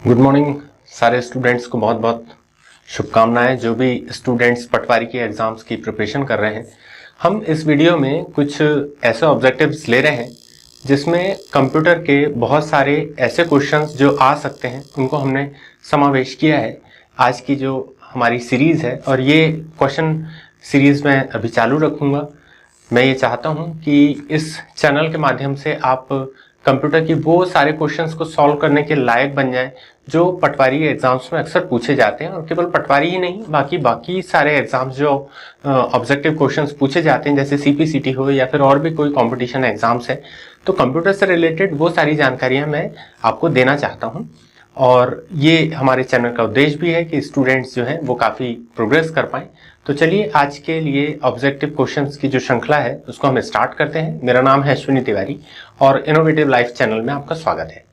Good morning सारे students को बहुत बहुत शुभकामनाएं। जो भी स्टूडेंट्स पटवारी के एग्जाम्स की प्रिपरेशन कर रहे हैं, हम इस वीडियो में कुछ ऐसे ऑब्जेक्टिव्स ले रहे हैं जिसमें कंप्यूटर के बहुत सारे ऐसे क्वेश्चंस जो आ सकते हैं उनको हमने समावेश किया है आज की जो हमारी सीरीज़ है। और ये क्वेश्चन सीरीज़ मैं अभी चालू रखूँगा। मैं ये चाहता हूँ कि इस चैनल के माध्यम से आप कंप्यूटर की वो सारे क्वेश्चंस को सॉल्व करने के लायक बन जाएं जो पटवारी एग्जाम्स में अक्सर पूछे जाते हैं। और केवल पटवारी ही नहीं, बाकी सारे एग्जाम्स जो ऑब्जेक्टिव क्वेश्चंस पूछे जाते हैं, जैसे सीपीसीटी हो या फिर और भी कोई कंपटीशन एग्जाम्स है, तो कंप्यूटर से रिलेटेड वो सारी जानकारियां मैं आपको देना चाहता हूं। और ये हमारे चैनल का उद्देश्य भी है कि स्टूडेंट्स जो हैं वो काफ़ी प्रोग्रेस कर पाएं। तो चलिए आज के लिए ऑब्जेक्टिव क्वेश्चंस की जो श्रृंखला है उसको हम स्टार्ट करते हैं। मेरा नाम है अश्विनी तिवारी और इनोवेटिव लाइफ चैनल में आपका स्वागत है।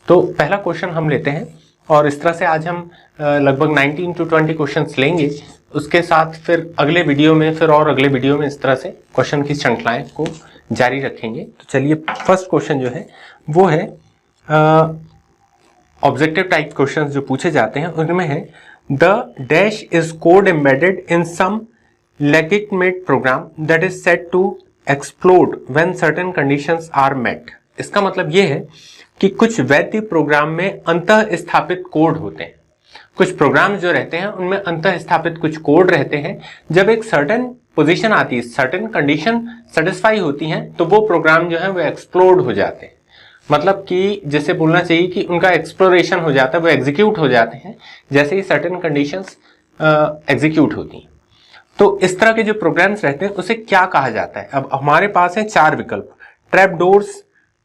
तो पहला क्वेश्चन हम लेते हैं और इस तरह से आज हम लगभग 19 to 20 क्वेश्चंस लेंगे। उसके साथ फिर अगले वीडियो में अगले वीडियो में इस तरह से क्वेश्चन की श्रृंखलाएं को जारी रखेंगे। तो चलिए फर्स्ट क्वेश्चन जो है वो है ऑब्जेक्टिव टाइप क्वेश्चंस जो पूछे जाते हैं उनमें है the dash is code embedded in some legitimate program that is set to explode when certain conditions are met. इसका मतलब ये है कि कुछ वैध प्रोग्राम में अंतः स्थापित कोड होते हैं। कुछ प्रोग्राम जो रहते हैं उनमें अंतः स्थापित कुछ कोड रहते हैं। जब एक सर्टेन पोजीशन आती है, सर्टेन कंडीशन सेटिस्फाई होती हैं, तो वो प्रोग्राम जो है वो एक्सप्लोड हो जाते हैं। मतलब कि जैसे बोलना चाहिए कि उनका एक्सप्लोरेशन हो जाता है, वो एग्जीक्यूट हो जाते हैं जैसे ही सर्टेन कंडीशंस एग्जीक्यूट होती हैं। तो इस तरह के जो प्रोग्राम्स रहते हैं उसे क्या कहा जाता है? अब हमारे पास है चार विकल्प: trap doors,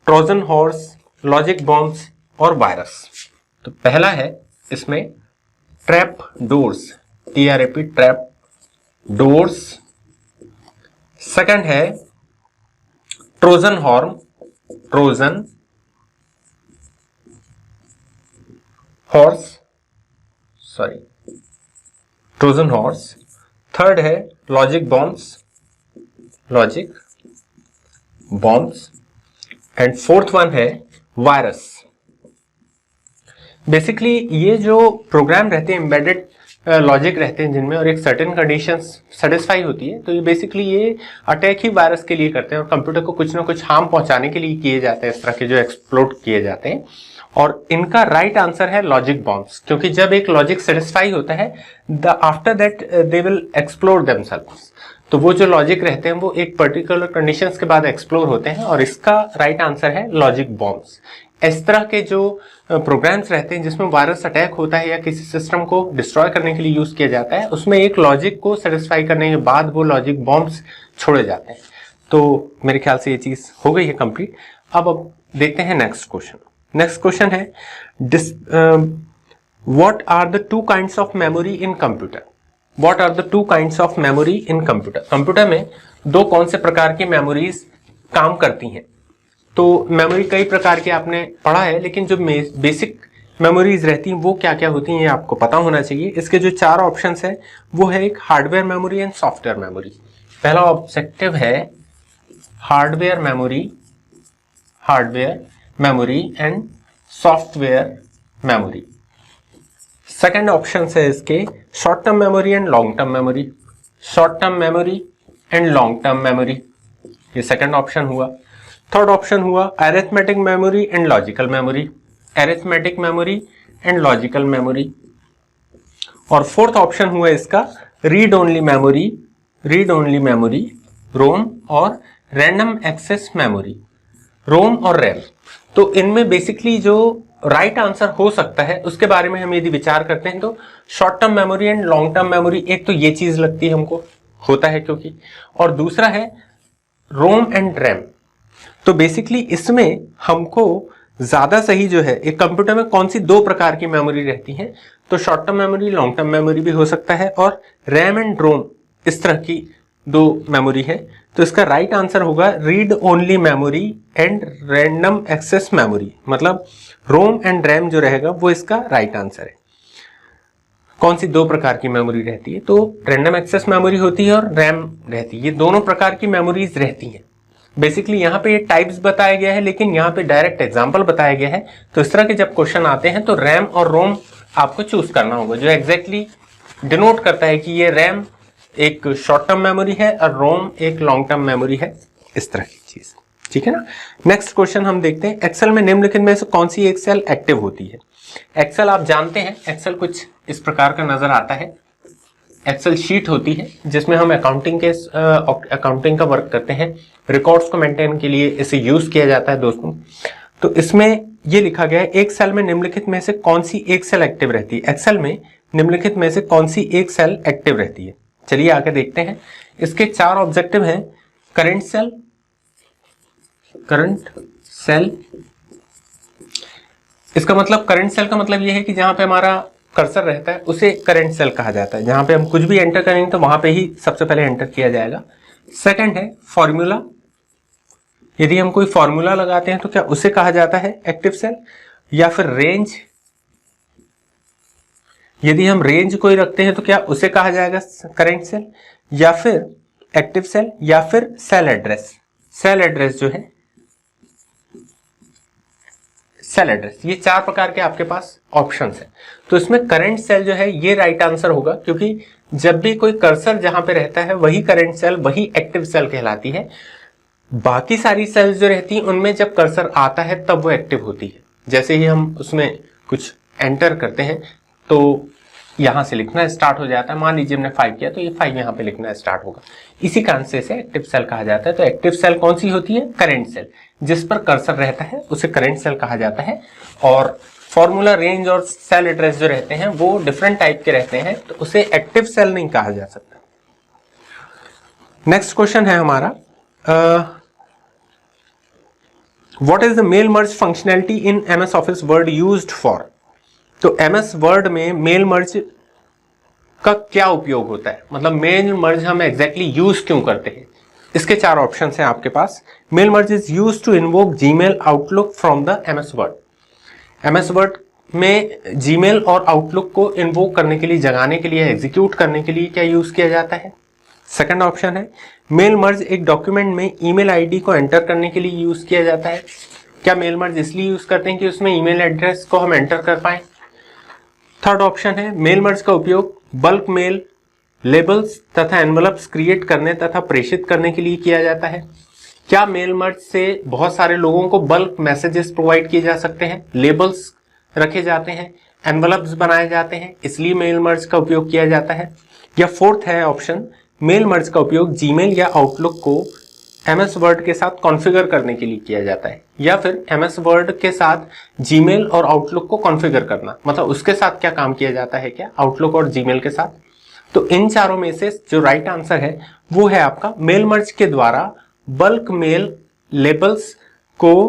Trojan horse, logic bombs और वायरस। तो पहला है इसमें trap doors, TRAP, trap doors. Second है Trojan horn, Trojan horse, Trojan horse. Third है logic bombs, logic bombs. And fourth one है वायरस। बेसिकली ये जो प्रोग्राम रहते हैं एम्बेडेड लॉजिक रहते हैं जिनमें और एक सर्टेन कंडीशंस सेटिस्फाई होती है, तो ये बेसिकली ये अटैक ही वायरस के लिए करते हैं और कंप्यूटर को कुछ ना कुछ हार्म पहुंचाने के लिए किए जाते हैं, इस तरह के जो एक्सप्लोड किए जाते हैं। और इनका राइट आंसर है लॉजिक बॉम्ब्स, क्योंकि जब एक लॉजिक सेटिस्फाई होता है after that they will explore themselves. तो वो जो लॉजिक रहते हैं वो एक पर्टिकुलर कंडीशंस के बाद एक्सप्लोर होते हैं और इसका राइट आंसर है लॉजिक बॉम्ब्स। इस तरह के जो प्रोग्राम्स रहते हैं जिसमें वायरस अटैक होता है या किसी सिस्टम को डिस्ट्रॉय करने के लिए यूज किया जाता है, उसमें एक लॉजिक को सेटिस्फाई करने के बाद वो लॉजिक बॉम्ब्स छोड़े जाते हैं। तो मेरे ख्याल से ये चीज हो गई है कंप्लीट। अब देखते हैं नेक्स्ट क्वेश्चन। नेक्स्ट क्वेश्चन है what are the two kinds of memory in computer? What are the two kinds of memory in computer? Computer में दो कौन से प्रकार की मेमोरीज काम करती हैं? तो मेमोरी कई प्रकार की आपने पढ़ा है, लेकिन जो बेसिक मेमोरीज रहती हैं वो क्या क्या होती हैं ये आपको पता होना चाहिए। इसके जो चार ऑप्शंस है वो है एक hardware memory and software memory. पहला ऑब्जेक्टिव है hardware memory, hardware memory and software memory. Second option है इसके short term memory and long term memory, short term memory and long term memory, ये सेकेंड ऑप्शन हुआ। Third option हुआ arithmetic memory and logical memory, arithmetic memory and logical memory. और fourth option हुआ इसका read only memory, read only memory, ROM और random access memory, ROM और RAM. तो इनमें बेसिकली जो राइट आंसर हो सकता है उसके बारे में हम यदि विचार करते हैं तो short term memory and long term memory, एक तो ये चीज लगती है हमको होता है क्योंकि, और दूसरा है रोम एंड रैम। तो बेसिकली इसमें हमको ज्यादा सही जो है एक कंप्यूटर में कौन सी दो प्रकार की मेमोरी रहती है, तो short term memory, long term memory भी हो सकता है और रैम एंड रोम इस तरह की दो मेमोरी है। तो इसका राइट आंसर होगा read only memory and random access memory, मतलब रोम एंड रैम जो रहेगा वो इसका राइट आंसर है। कौन सी दो प्रकार की मेमोरी रहती है? तो रैंडम एक्सेस मेमोरी होती है और रैम रहती है। ये दोनों प्रकार की मेमोरीज रहती हैं। बेसिकली यहाँ पे ये टाइप्स बताया गया है, लेकिन यहाँ पे डायरेक्ट एग्जाम्पल बताया गया है। तो इस तरह के जब क्वेश्चन आते हैं तो रैम और रोम आपको चूज करना होगा, जो एग्जैक्टली डिनोट करता है कि ये रैम एक शॉर्ट टर्म मेमोरी है और रोम एक लॉन्ग टर्म मेमोरी है, इस तरह की चीज। ठीक है ना। नेक्स्ट क्वेश्चन हम देखते हैं, एक्सेल में निम्नलिखित में से कौन सी एक सेल एक्टिव होती है। एक्सेल आप जानते हैं, एक्सेल कुछ इस प्रकार का नजर आता है। एक्सेल शीट होती है जिसमें हम अकाउंटिंग का वर्क करते हैं, रिकॉर्ड्स को मेंटेन के लिए इसे यूज किया जाता है दोस्तों। तो इसमें ये लिखा गया है, एक सेल में निम्नलिखित में से कौन सी एक सेल एक्टिव रहती है। एक्सेल में निम्नलिखित में से कौन सी एक सेल एक्टिव रहती है, चलिए आगे देखते हैं। इसके 4 ऑब्जेक्टिव हैं, करंट सेल। इसका मतलब करंट सेल का मतलब यह है कि जहां पे हमारा कर्सर रहता है उसे करंट सेल कहा जाता है। जहां पे हम कुछ भी एंटर करेंगे तो वहां पे ही सबसे पहले एंटर किया जाएगा। सेकंड है फॉर्मूला, यदि हम कोई फॉर्मूला लगाते हैं तो क्या उसे कहा जाता है एक्टिव सेल। या फिर रेंज, यदि हम रेंज कोई रखते हैं तो क्या उसे कहा जाएगा करंट सेल। या फिर एक्टिव सेल, या फिर सेल एड्रेस। सेल एड्रेस जो है, सेल एड्रेस, ये 4 प्रकार के आपके पास ऑप्शंस हैं। तो इसमें करंट सेल जो है ये राइट आंसर होगा, क्योंकि जब भी कोई कर्सर जहां पे रहता है वही करंट सेल, वही एक्टिव सेल कहलाती है। बाकी सारी सेल्स जो रहती हैं उनमें जब कर्सर आता है तब वो एक्टिव होती है। जैसे ही हम उसमें कुछ एंटर करते हैं तो यहां से लिखना स्टार्ट हो जाता है। मान लीजिए हमने 5 किया तो ये 5 यहां पे लिखना स्टार्ट होगा, इसी कारण से इसे एक्टिव सेल कहा जाता है। तो एक्टिव सेल कौन सी होती है, करंट सेल, जिस पर कर्सर रहता है उसे करंट सेल कहा जाता है। और फॉर्मूला, रेंज और सेल एड्रेस जो रहते हैं वो डिफरेंट टाइप के रहते हैं, तो उसे एक्टिव सेल नहीं कहा जा सकता। नेक्स्ट क्वेश्चन है हमारा, what is the mail merge functionality in MS office word used for. तो एमएस वर्ड में मेल मर्ज का क्या उपयोग होता है, मतलब मेल मर्ज हम एग्जैक्टली यूज क्यों करते हैं। इसके 4 ऑप्शन हैं आपके पास। Mail merge is use to invoke Gmail Outlook from the MS Word. MS word में जीमेल और आउटलुक को इन्वोक करने के लिए, जगाने के लिए, एग्जीक्यूट करने के लिए क्या यूज किया जाता है। सेकंड ऑप्शन है, मेल मर्ज एक डॉक्यूमेंट में ईमेल आईडी को एंटर करने के लिए यूज किया जाता है। क्या मेल मर्ज इसलिए यूज करते हैं कि उसमें ईमेल एड्रेस को हम एंटर कर पाए। थर्ड ऑप्शन है, मेल मर्ज का उपयोग बल्क मेल, लेबल्स तथा एनवलप्स क्रिएट करने तथा प्रेषित करने के लिए किया जाता है। क्या मेल मर्ज से बहुत सारे लोगों को बल्क मैसेजेस प्रोवाइड किए जा सकते हैं, लेबल्स रखे जाते हैं, एनवलप्स बनाए जाते हैं, इसलिए मेल मर्ज का उपयोग किया जाता है। या फोर्थ है ऑप्शन, मेल मर्ज का उपयोग जीमेल या आउटलुक को एमएस वर्ड के साथ कॉन्फ़िगर करने के लिए किया जाता है। या फिर एमएस वर्ड के साथ जीमेल और आउटलुक को कॉन्फ़िगर करना, मतलब उसके साथ क्या काम किया जाता है, क्या आउटलुक और जीमेल के साथ। तो इन चारों में से जो राइट आंसर है वो है आपका, मेल मर्ज के द्वारा बल्क मेल लेबल्स को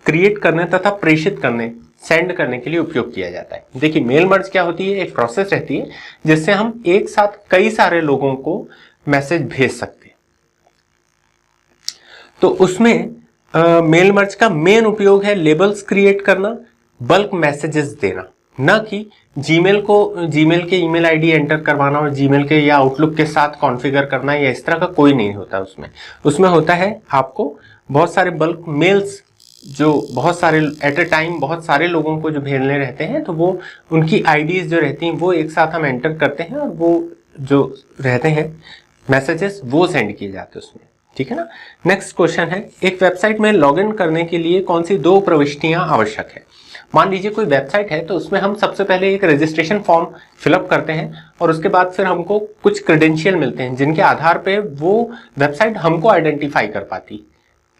क्रिएट करने तथा प्रेषित करने, सेंड करने के लिए उपयोग किया जाता है। देखिए मेल मर्ज क्या होती है, एक प्रोसेस रहती है जिससे हम एक साथ कई सारे लोगों को मैसेज भेज सकते हैं। तो उसमें मेल मर्ज का मेन उपयोग है लेबल्स क्रिएट करना, बल्क मैसेजेस देना, न कि जीमेल के ईमेल आईडी एंटर करवाना और जीमेल के या आउटलुक के साथ कॉन्फ़िगर करना, या इस तरह का कोई नहीं होता उसमें होता है आपको बहुत सारे बल्क मेल्स, जो बहुत सारे एट ए टाइम बहुत सारे लोगों को जो भेजने रहते हैं, तो वो उनकी आईडीज जो रहती हैं वो एक साथ हम एंटर करते हैं और वो जो रहते हैं मैसेजेस वो सेंड किए जाते हैं उसमें। ठीक है ना। नेक्स्ट क्वेश्चन है, एक वेबसाइट में लॉगिन करने के लिए कौन सी 2 प्रविष्टियां आवश्यक है। मान लीजिए कोई वेबसाइट है तो उसमें हम सबसे पहले एक रजिस्ट्रेशन फॉर्म फिलअप करते हैं और उसके बाद फिर हमको कुछ क्रेडेंशियल मिलते हैं जिनके आधार पे वो वेबसाइट हमको आइडेंटिफाई कर पाती।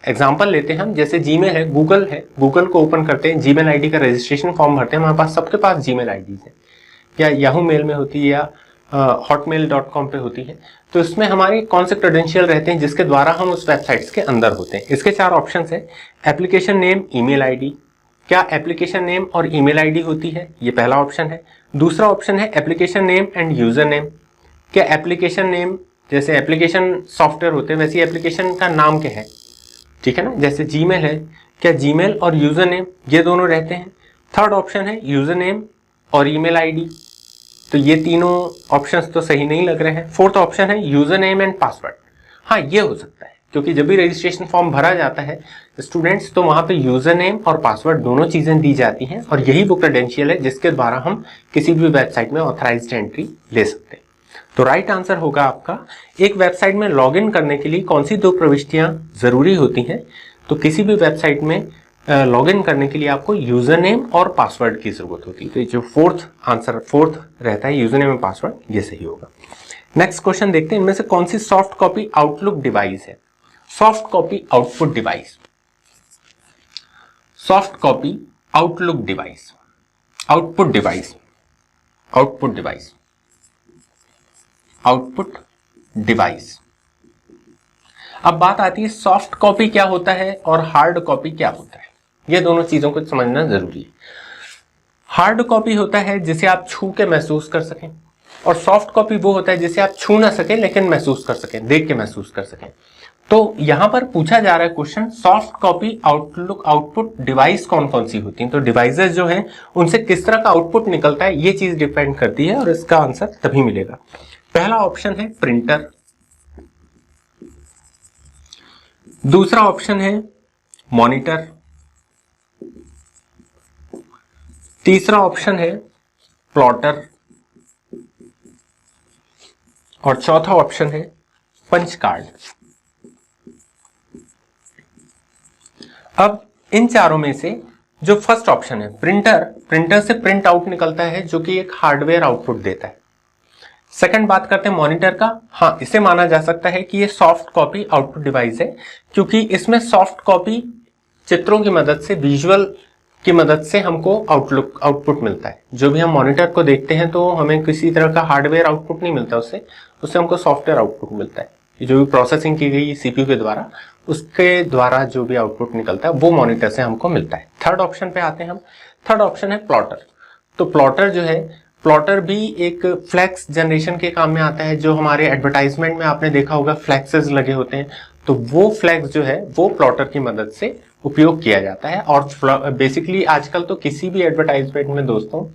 एग्जाम्पल लेते हैं हम, जैसे जीमेल है, गूगल को ओपन करते हैं, जीमेल आईडी का रजिस्ट्रेशन फॉर्म भरते हैं, हमारे पास सबके पास जीमेल आईडीज है, या याहू मेल में होती है या hotmail.com पे होती है। तो इसमें हमारे कौन से क्रेडेंशियल रहते हैं जिसके द्वारा हम उस वेबसाइट्स के अंदर होते हैं। इसके 4 ऑप्शन है, एप्लीकेशन नेम, ईमेल आईडी। क्या एप्लीकेशन नेम और ईमेल आईडी होती है, ये पहला ऑप्शन है। दूसरा ऑप्शन है application name and user name. क्या एप्लीकेशन नेम, जैसे एप्लीकेशन सॉफ्टवेयर होते हैं वैसे एप्लीकेशन का नाम क्या है, ठीक है ना, जैसे जीमेल है, क्या जीमेल और यूजर नेम ये दोनों रहते हैं। थर्ड ऑप्शन है यूजर नेम और ईमेल आईडी, तो ये तीनों ऑप्शंस तो सही नहीं लग रहे हैं। फोर्थ ऑप्शन है यूजर नेम एंड पासवर्ड, हाँ ये हो सकता है, क्योंकि जब भी रजिस्ट्रेशन फॉर्म भरा जाता है स्टूडेंट्स, तो वहां पे यूजर नेम और पासवर्ड दोनों चीजें दी जाती हैं और यही वो क्रेडेंशियल है जिसके द्वारा हम किसी भी वेबसाइट में ऑथराइज्ड एंट्री ले सकते हैं। तो राइट आंसर होगा आपका, एक वेबसाइट में लॉगिन करने के लिए कौन सी 2 प्रविष्टियां जरूरी होती हैं? तो किसी भी वेबसाइट में लॉगिन करने के लिए आपको यूजर नेम और पासवर्ड की जरूरत होती है। तो जो फोर्थ रहता है यूजर नेम और पासवर्ड, ये सही होगा। नेक्स्ट क्वेश्चन देखते हैं, इनमें से कौन सी सॉफ्ट कॉपी आउटलुक डिवाइस है? Soft copy output device, soft copy outlook device, output device, output device, output device. अब बात आती है सॉफ्ट कॉपी क्या होता है और हार्ड कॉपी क्या होता है। ये दोनों चीजों को समझना जरूरी है। हार्ड कॉपी होता है जिसे आप छू के महसूस कर सकें, और सॉफ्ट कॉपी वो होता है जिसे आप छू ना सकें लेकिन महसूस कर सकें, देख के महसूस कर सकें। तो यहां पर पूछा जा रहा है question, soft copy output device कौन कौन सी होती हैं? तो डिवाइसेस जो हैं उनसे किस तरह का आउटपुट निकलता है, ये चीज डिपेंड करती है और इसका आंसर तभी मिलेगा। पहला ऑप्शन है प्रिंटर, दूसरा ऑप्शन है मॉनिटर, तीसरा ऑप्शन है प्लॉटर और चौथा ऑप्शन है पंच कार्ड। अब इन चारों में से जो फर्स्ट ऑप्शन है प्रिंटर से प्रिंट आउट निकलता है जो कि एक हार्डवेयर आउटपुट देता है। सेकंड बात करते हैं मॉनिटर का, हाँ इसे माना जा सकता है कि ये सॉफ्ट कॉपी आउटपुट डिवाइस है, क्योंकि इसमें सॉफ्ट कॉपी चित्रों की मदद से, विजुअल की मदद से हमको आउटपुट मिलता है। जो भी हम मॉनिटर को देखते हैं तो हमें किसी तरह का हार्डवेयर आउटपुट नहीं मिलता उससे हमको सॉफ्टवेयर आउटपुट मिलता है। जो भी प्रोसेसिंग की गई सीपीयू के द्वारा, उसके द्वारा जो भी आउटपुट निकलता है वो मॉनिटर से हमको मिलता है। थर्ड ऑप्शन पे आते हैं हम, थर्ड ऑप्शन है प्लॉटर। तो प्लॉटर जो है, प्लॉटर भी एक फ्लैक्स जनरेशन के काम में आता है। जो हमारे एडवर्टाइजमेंट में आपने देखा होगा फ्लैक्सेस लगे होते हैं, तो वो फ्लैक्स जो है वो प्लॉटर की मदद से उपयोग किया जाता है। और बेसिकली आजकल तो किसी भी एडवर्टाइजमेंट में दोस्तों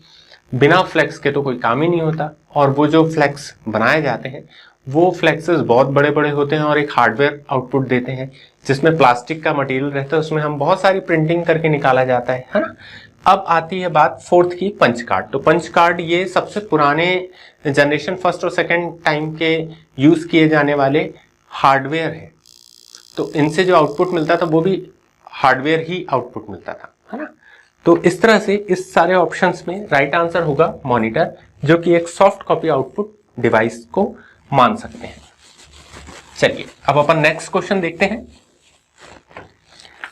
बिना फ्लैक्स के तो कोई काम ही नहीं होता, और वो जो फ्लैक्स बनाए जाते हैं वो फ्लैक्सेस बहुत बड़े बड़े होते हैं और एक हार्डवेयर आउटपुट देते हैं जिसमें प्लास्टिक का मटेरियल रहता है, उसमें हम बहुत सारी प्रिंटिंग करके निकाला जाता है ना। अब आती है बात फोर्थ की, पंच कार्ड। तो पंच कार्ड ये सबसे पुराने जनरेशन, फर्स्ट और सेकंड टाइम के यूज किए जाने वाले हार्डवेयर है। तो इनसे जो आउटपुट मिलता था वो भी हार्डवेयर ही आउटपुट मिलता था, है ना। तो इस तरह से इस सारे ऑप्शंस में राइट आंसर होगा मॉनिटर, जो कि एक सॉफ्ट कॉपी आउटपुट डिवाइस को मान सकते हैं। चलिए अब अपन नेक्स्ट क्वेश्चन देखते हैं।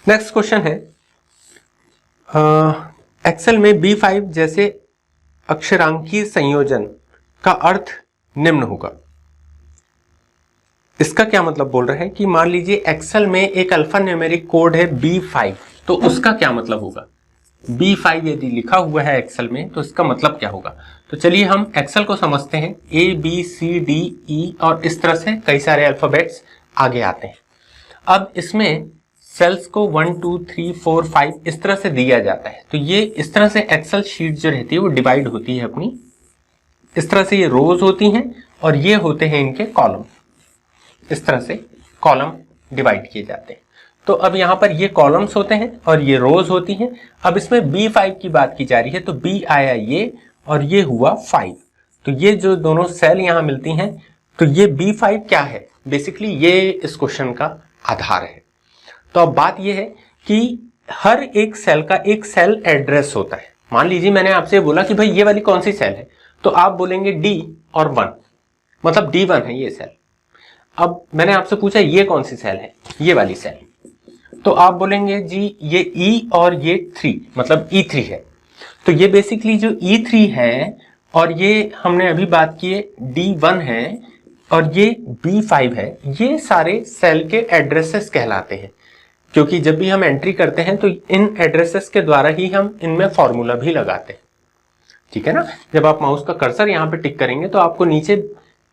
नेक्स्ट क्वेश्चन है, एक्सेल में B5 जैसे अक्षरांकीय संयोजन का अर्थ निम्न होगा। इसका क्या मतलब बोल रहे हैं कि मान लीजिए एक्सेल में एक अल्फा न्यूमेरिक कोड है B5, तो उसका क्या मतलब होगा? B5 यदि लिखा हुआ है एक्सेल में तो इसका मतलब क्या होगा? तो चलिए हम एक्सेल को समझते हैं। ABCDE और इस तरह से कई सारे अल्फाबेट्स आगे आते हैं। अब इसमें सेल्स को 1 2 3 4 5 इस तरह से दिया जाता है। तो ये इस तरह से एक्सेल शीट जो रहती है वो डिवाइड होती है अपनी, इस तरह से ये रोज होती हैं और ये होते हैं इनके कॉलम। इस तरह से कॉलम डिवाइड किए जाते हैं। तो अब यहां पर ये कॉलम्स होते हैं और ये रोज होती हैं। अब इसमें B5 की बात की जा रही है, तो B आया ये और ये हुआ 5। तो ये जो दोनों सेल यहां मिलती हैं, तो ये B5 क्या है? बेसिकली ये इस क्वेश्चन का आधार है। तो अब बात ये है कि हर एक सेल का एक सेल एड्रेस होता है। मान लीजिए मैंने आपसे बोला कि भाई ये वाली कौन सी सेल है, तो आप बोलेंगे D और 1, मतलब D1 है ये सेल। अब मैंने आपसे पूछा ये कौन सी सेल है, ये वाली सेल, तो आप बोलेंगे जी ये E और ये 3, मतलब E3 है। तो ये बेसिकली जो E3 है और ये हमने अभी बात की है D1 है और ये B5 है, ये सारे सेल के एड्रेसेस कहलाते हैं। क्योंकि जब भी हम एंट्री करते हैं तो इन एड्रेसेस के द्वारा ही हम इनमें फॉर्मूला भी लगाते हैं, ठीक है ना। जब आप माउस का कर्सर यहाँ पे टिक करेंगे तो आपको नीचे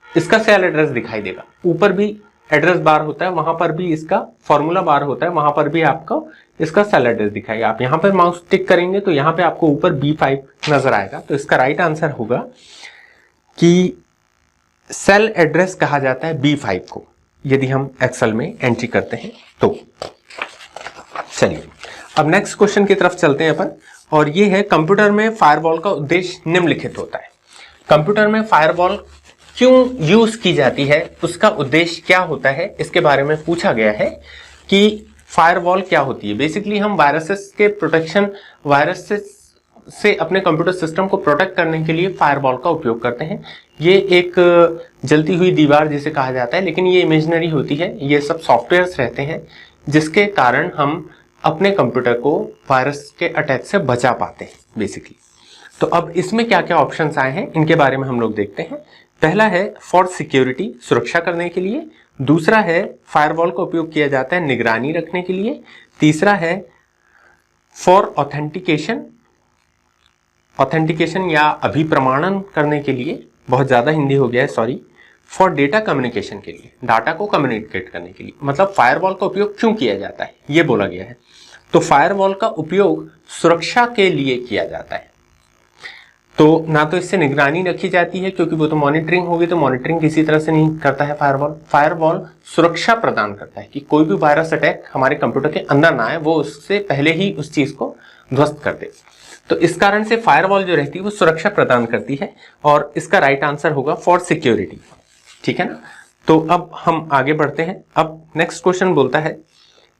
इसका सेल एड्रेस दिखाई देगा, ऊपर भी एड्रेस बार होता है, वहां पर भी इसका फॉर्मूला बार होता है, वहां पर भी आपको इसका सेल एड्रेस दिखाएगा। आप यहाँ पर माउस टिक करेंगे तो यहाँ पे आपको ऊपर B5 नजर आएगा। तो इसका राइट आंसर होगा कि सेल एड्रेस कहा जाता है B5 को। यदि हम एक्सेल में एंट्री करते हैं तो। चलिए अब नेक्स्ट क्वेश्चन की तरफ चलते हैं अपन, और ये है कंप्यूटर में फायरवॉल का उद्देश्य निम्नलिखित होता है। कंप्यूटर में फायरवॉल क्यों यूज की जाती है, उसका उद्देश्य क्या होता है, इसके बारे में पूछा गया है कि फायरवॉल क्या होती है। बेसिकली हम वायरसेस के प्रोटेक्शन, वायरसेस से अपने कंप्यूटर सिस्टम को प्रोटेक्ट करने के लिए फायरवॉल का उपयोग करते हैं। ये एक जलती हुई दीवार जिसे कहा जाता है, लेकिन ये इमेजिनरी होती है। ये सब सॉफ्टवेयर्स रहते हैं जिसके कारण हम अपने कंप्यूटर को वायरस के अटैक से बचा पाते हैं बेसिकली। तो अब इसमें क्या क्या ऑप्शंस आए हैं इनके बारे में हम लोग देखते हैं। पहला है फॉर सिक्योरिटी, सुरक्षा करने के लिए। दूसरा है फायरवॉल का उपयोग किया जाता है निगरानी रखने के लिए। तीसरा है फॉर ऑथेंटिकेशन, ऑथेंटिकेशन या अभिप्रमाणन करने के लिए, बहुत ज्यादा हिंदी हो गया है सॉरी। फॉर डेटा कम्युनिकेशन के लिए, डाटा को कम्युनिकेट करने के लिए। मतलब फायरवॉल का उपयोग क्यों किया जाता है ये बोला गया है। तो फायरवॉल का उपयोग सुरक्षा के लिए किया जाता है। तो ना तो इससे निगरानी रखी जाती है क्योंकि वो तो मॉनिटरिंग होगी, तो मॉनिटरिंग किसी तरह से नहीं करता है फायरवॉल। फायरवॉल सुरक्षा प्रदान करता है कि कोई भी वायरस अटैक हमारे कंप्यूटर के अंदर ना आए, वो उससे पहले ही उस चीज को ध्वस्त कर दे। तो इस कारण से फायरवॉल जो रहती है वो सुरक्षा प्रदान करती है, और इसका राइट आंसर होगा फॉर सिक्योरिटी। ठीक है ना। तो अब हम आगे बढ़ते हैं। अब नेक्स्ट क्वेश्चन बोलता है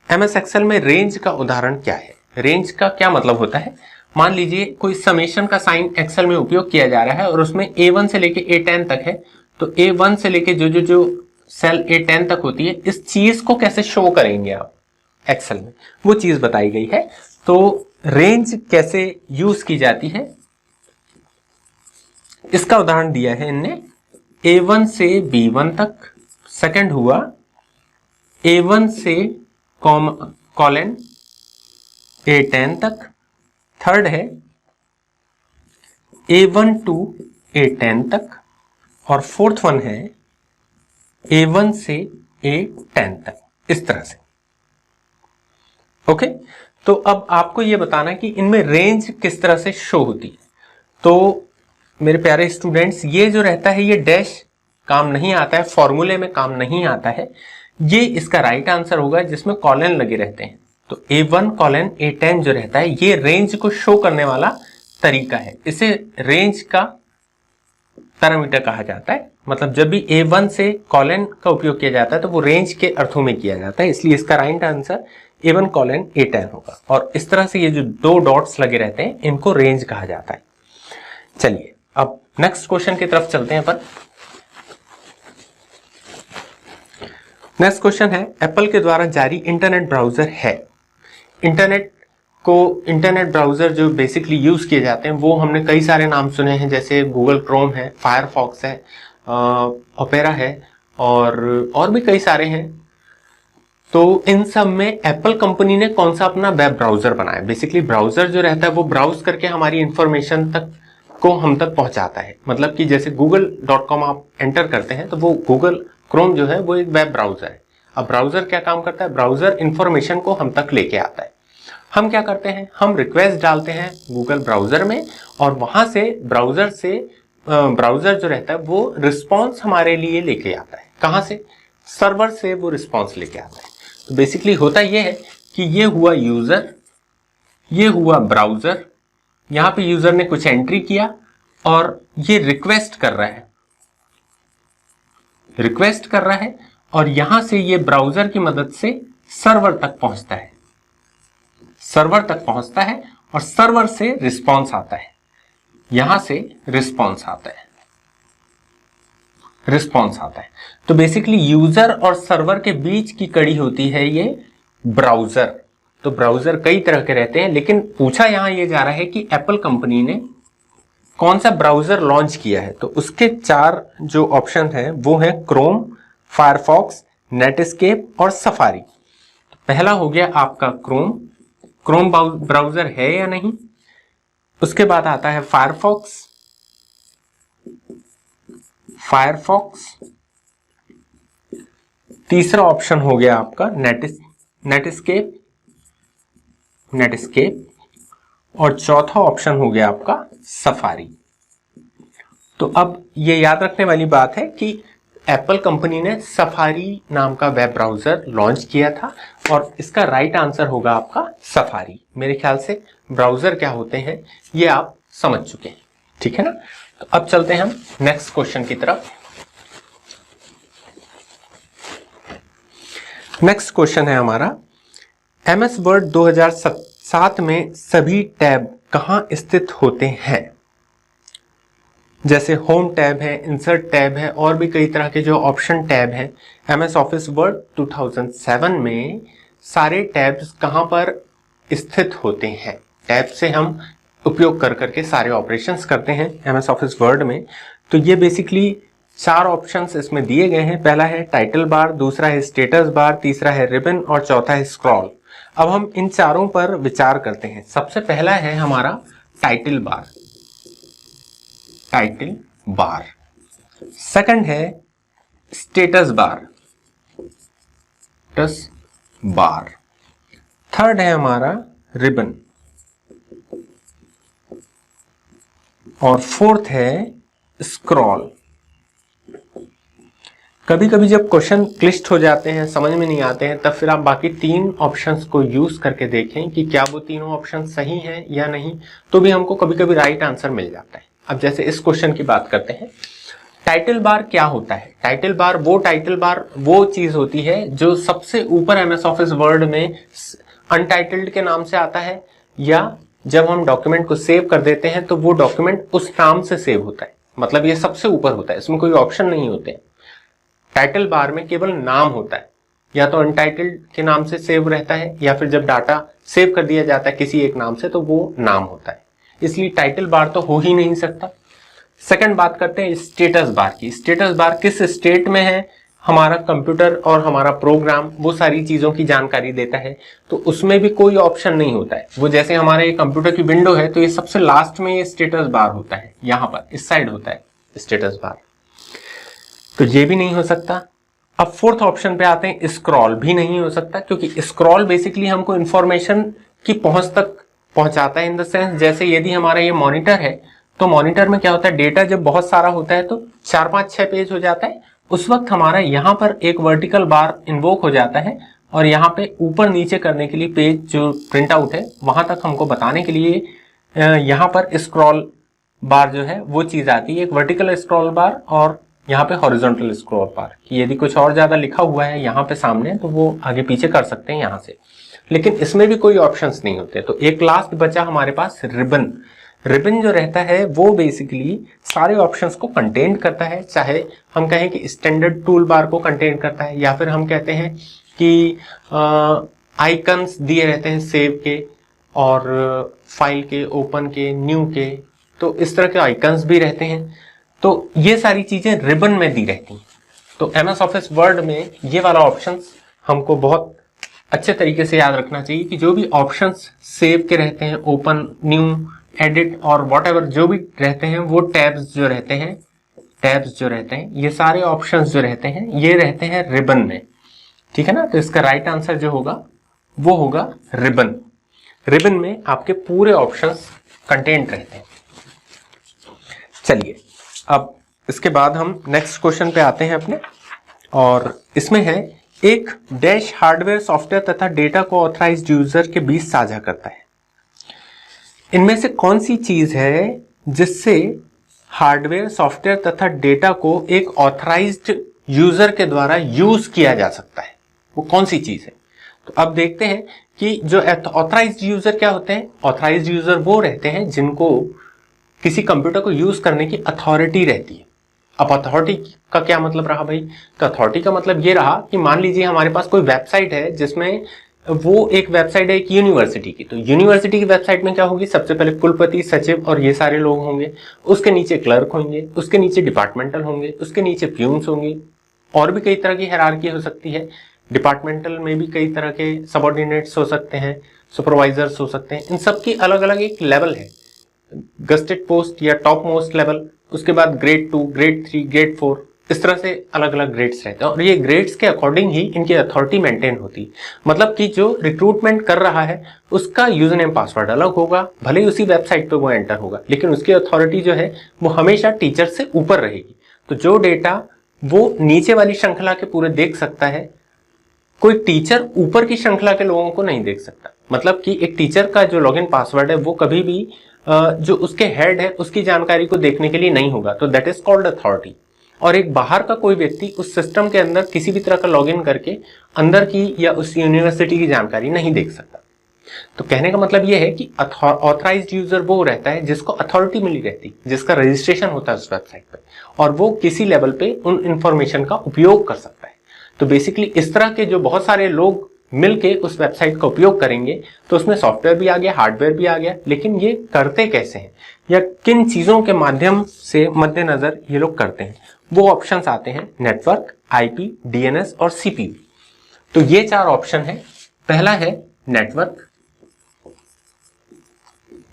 एमएस एक्सेल में रेंज का उदाहरण क्या है। रेंज का क्या मतलब होता है, मान लीजिए कोई समेशन का साइन एक्सेल में उपयोग किया जा रहा है और उसमें A1 से लेके A10 तक है। तो A1 से लेके जो सेल A10 तक होती है, इस चीज को कैसे शो करेंगे आप एक्सेल में, वो चीज बताई गई है। तो रेंज कैसे यूज की जाती है इसका उदाहरण दिया है इनने। A1 से B1 तक, सेकंड हुआ A1 से कॉलन A10 तक, थर्ड है A1 टू A10 तक, और फोर्थ वन है A1 से A10 तक, इस तरह से। ओके, तो अब आपको यह बताना कि इनमें रेंज किस तरह से शो होती है। तो मेरे प्यारे स्टूडेंट्स, ये जो रहता है ये डैश काम नहीं आता है, फॉर्मूले में काम नहीं आता है। ये इसका राइट आंसर होगा जिसमें कॉलन लगे रहते हैं। तो A1 कॉलन A10 जो रहता है ये रेंज को शो करने वाला तरीका है। इसे रेंज का पैरामीटर कहा जाता है। मतलब जब भी A1 से कॉलन का उपयोग किया जाता है तो वो रेंज के अर्थों में किया जाता है, इसलिए इसका right answer A1 colon A10 होगा। और इस तरह से ये जो दो डॉट्स लगे रहते हैं इनको रेंज कहा जाता है। चलिए अब नेक्स्ट क्वेश्चन की तरफ चलते हैं अपन। नेक्स्ट क्वेश्चन है एप्पल के द्वारा जारी इंटरनेट ब्राउजर है। इंटरनेट ब्राउजर जो बेसिकली यूज किए जाते हैं वो हमने कई सारे नाम सुने हैं, जैसे गूगल क्रोम है, फायरफॉक्स है, ओपेरा है, और भी कई सारे हैं। तो इन सब में एप्पल कंपनी ने कौन सा अपना वेब ब्राउजर बनाया। बेसिकली ब्राउजर जो रहता है वो ब्राउज करके हमारी इंफॉर्मेशन तक को हम तक पहुंचाता है। मतलब कि जैसे google.com आप एंटर करते हैं तो वो गूगल क्रोम जो है वो एक वेब ब्राउजर है। अब ब्राउजर क्या काम करता है, ब्राउजर इंफॉर्मेशन को हम तक लेके आता है। हम क्या करते हैं, हम रिक्वेस्ट डालते हैं गूगल ब्राउजर में, और वहां से ब्राउजर जो रहता है वो रिस्पॉन्स हमारे लिए लेके आता है। कहां से, सर्वर से वो रिस्पॉन्स लेके आता है। तो बेसिकली होता यह है कि ये हुआ यूजर, ये हुआ ब्राउजर, यहां पे यूजर ने कुछ एंट्री किया और ये रिक्वेस्ट कर रहा है, और यहां से ये ब्राउजर की मदद से सर्वर तक पहुंचता है, और सर्वर से रिस्पॉन्स आता है। यहां से रिस्पॉन्स आता है। तो बेसिकली यूजर और सर्वर के बीच की कड़ी होती है ये ब्राउजर। तो ब्राउजर कई तरह के रहते हैं, लेकिन पूछा यहां ये जा रहा है कि एप्पल कंपनी ने कौन सा ब्राउजर लॉन्च किया है। तो उसके चार जो ऑप्शन है वो है क्रोम, फायरफॉक्स, नेटस्केप और सफारी। तो पहला हो गया आपका क्रोम ब्राउजर है या नहीं। उसके बाद आता है फायरफॉक्स। तीसरा ऑप्शन हो गया आपका नेटस्केप, और चौथा ऑप्शन हो गया आपका सफारी। तो अब ये याद रखने वाली बात है कि एप्पल कंपनी ने सफारी नाम का वेब ब्राउजर लॉन्च किया था और इसका राइट आंसर होगा आपका सफारी। मेरे ख्याल से ब्राउजर क्या होते हैं ये आप समझ चुके हैं, ठीक है ना। तो अब चलते हैं हम नेक्स्ट क्वेश्चन की तरफ। नेक्स्ट क्वेश्चन है हमारा, MS वर्ड 2007 में सभी टैब कहां स्थित होते हैं? जैसे होम टैब है, इंसर्ट टैब है और भी कई तरह के जो ऑप्शन टैब हैं। MS ऑफिस वर्ड 2007 में सारे टैब्स कहां पर स्थित होते हैं? टैब से हम उपयोग कर करके सारे ऑपरेशंस करते हैं MS ऑफिस वर्ड में। तो ये बेसिकली 4 ऑप्शंस इसमें दिए गए हैं। पहला है टाइटल बार, दूसरा है स्टेटस बार, तीसरा है रिबन और चौथा है स्क्रॉल। अब हम इन चारों पर विचार करते हैं। सबसे पहला है हमारा title bar, title bar. Second है status bar, status bar. Third है हमारा रिबन और फोर्थ है स्क्रॉल। कभी कभी जब क्वेश्चन क्लिष्ट हो जाते हैं, समझ में नहीं आते हैं, तब फिर आप बाकी 3 ऑप्शंस को यूज करके देखें कि क्या वो तीनों ऑप्शन सही हैं या नहीं, तो भी हमको कभी कभी राइट आंसर मिल जाता है। अब जैसे इस क्वेश्चन की बात करते हैं, टाइटल बार क्या होता है? टाइटल बार वो चीज होती है जो सबसे ऊपर MS ऑफिस वर्ड में अनटाइटल्ड के नाम से आता है, या जब हम डॉक्यूमेंट को सेव कर देते हैं तो वो डॉक्यूमेंट उस नाम से सेव होता है। मतलब ये सबसे ऊपर होता है, इसमें कोई ऑप्शन नहीं होते हैं। टाइटल बार में केवल नाम होता है, या तो अनटाइटल्ड के नाम से सेव रहता है या फिर जब डाटा सेव कर दिया जाता है किसी एक नाम से तो वो नाम होता है। इसलिए टाइटल बार तो हो ही नहीं सकता। सेकंड बात करते हैं स्टेटस बार की। स्टेटस बार किस स्टेट में है हमारा कंप्यूटर और हमारा प्रोग्राम, वो सारी चीजों की जानकारी देता है। तो उसमें भी कोई ऑप्शन नहीं होता है। वो जैसे हमारे ये कंप्यूटर की विंडो है तो ये सबसे लास्ट में ये स्टेटस बार होता है, यहां पर इस साइड होता है स्टेटस बार, तो ये भी नहीं हो सकता। अब फोर्थ ऑप्शन पे आते हैं, स्क्रॉल भी नहीं हो सकता, क्योंकि स्क्रॉल बेसिकली हमको इंफॉर्मेशन की पहुंच तक पहुंचाता है। इन द सेंस जैसे यदि हमारा ये मॉनिटर है तो मॉनिटर में क्या होता है, डेटा जब बहुत सारा होता है तो 4, 5, 6 पेज हो जाता है। उस वक्त हमारा यहाँ पर एक वर्टिकल बार इन्वोक हो जाता है और यहाँ पे ऊपर नीचे करने के लिए पेज जो प्रिंट आउट है वहां तक हमको बताने के लिए यहाँ पर स्क्रॉल बार जो है वो चीज आती है, एक वर्टिकल स्क्रॉल बार और यहाँ पे हॉरिजॉन्टल स्क्रॉल बार। कि यदि कुछ और ज्यादा लिखा हुआ है यहाँ पे सामने तो वो आगे पीछे कर सकते हैं यहाँ से, लेकिन इसमें भी कोई ऑप्शंस नहीं होते। तो एक लास्ट बचा हमारे पास रिबन। रिबन जो रहता है वो बेसिकली सारे ऑप्शंस को कंटेन करता है, चाहे हम कहें कि स्टैंडर्ड टूल बार को कंटेन करता है, या फिर हम कहते हैं कि आइकन्स दिए रहते हैं सेव के और फाइल के, ओपन के, न्यू के, तो इस तरह के आइकन्स भी रहते हैं। तो ये सारी चीजें रिबन में दी रहती हैं। तो MS ऑफिस वर्ड में ये वाला ऑप्शंस हमको बहुत अच्छे तरीके से याद रखना चाहिए कि जो भी ऑप्शंस सेव के रहते हैं, ओपन, न्यू, एडिट और व्हाटएवर जो भी रहते हैं, वो टैब्स जो रहते हैं, ये सारे ऑप्शंस जो रहते हैं ये रहते हैं रिबन में, ठीक है ना। तो इसका राइट आंसर जो होगा वो होगा रिबन। रिबन में आपके पूरे ऑप्शंस कंटेंट रहते हैं। चलिए अब इसके बाद हम नेक्स्ट क्वेश्चन पे आते हैं अपने, और इसमें है एक डैश हार्डवेयर, सॉफ्टवेयर तथा डेटा को ऑथराइज्ड यूजर के बीच साझा करता है। इनमें से कौन सी चीज है जिससे हार्डवेयर, सॉफ्टवेयर तथा डेटा को एक ऑथराइज्ड यूजर के द्वारा यूज किया जा सकता है? वो कौन सी चीज है? तो अब देखते हैं कि जो ऑथराइज्ड यूजर क्या होते हैं। ऑथराइज्ड यूजर वो रहते हैं जिनको किसी कंप्यूटर को यूज करने की अथॉरिटी रहती है। अब अथॉरिटी का क्या मतलब रहा भाई? तो अथॉरिटी का मतलब ये रहा कि मान लीजिए हमारे पास कोई वेबसाइट है जिसमें वो एक वेबसाइट है एक यूनिवर्सिटी की। तो यूनिवर्सिटी की वेबसाइट में क्या होगी, सबसे पहले कुलपति, सचिव और ये सारे लोग होंगे, उसके नीचे क्लर्क होंगे, उसके नीचे डिपार्टमेंटल होंगे, उसके नीचे प्यून्स होंगे, और भी कई तरह की हायरार्की हो सकती है। डिपार्टमेंटल में भी कई तरह के सबऑर्डिनेट्स हो सकते हैं, सुपरवाइजर्स हो सकते हैं। इन सब की अलग अलग एक लेवल है, गस्टेड पोस्ट या टॉप मोस्ट लेवल, उसके बाद ग्रेड 2, ग्रेड 3, ग्रेड 4, इस तरह से अलग अलग ग्रेड्स रहते हैं और ये ग्रेड्स के अकॉर्डिंग ही इनकी अथॉरिटी मेंटेन होती है। मतलब कि जो रिक्रूटमेंट कर रहा है उसका यूजर नेम पासवर्ड अलग होगा, भले ही उसी वेबसाइट पे वो एंटर होगा, लेकिन उसकी अथॉरिटी जो है वो हमेशा टीचर से ऊपर रहेगी। तो जो डेटा वो नीचे वाली श्रृंखला के पूरे देख सकता है, कोई टीचर ऊपर की श्रृंखला के लोगों को नहीं देख सकता। मतलब कि एक टीचर का जो लॉगिन पासवर्ड है वो कभी भी जो उसके हेड है उसकी जानकारी को देखने के लिए नहीं होगा, तो दैट इज कॉल्ड अथॉरिटी। और एक बाहर का कोई व्यक्ति उस सिस्टम के अंदर किसी भी तरह का लॉगिन करके अंदर की या उस यूनिवर्सिटी की जानकारी नहीं देख सकता। तो कहने का मतलब यह है कि ऑथराइज्ड यूजर वो रहता है जिसको अथॉरिटी मिली रहती, जिसका रजिस्ट्रेशन होता है उस वेबसाइट पे, और वो किसी लेवल पे उन इंफॉर्मेशन का उपयोग कर सकता है। तो बेसिकली इस तरह के जो बहुत सारे लोग मिलके उस वेबसाइट का उपयोग करेंगे, तो उसमें सॉफ्टवेयर भी आ गया, हार्डवेयर भी आ गया, लेकिन ये करते कैसे हैं या किन चीजों के माध्यम से मद्देनजर ये लोग करते हैं, वो ऑप्शंस आते हैं नेटवर्क, आईपी, डीएनएस और सीपीयू। तो ये 4 ऑप्शन है। पहला है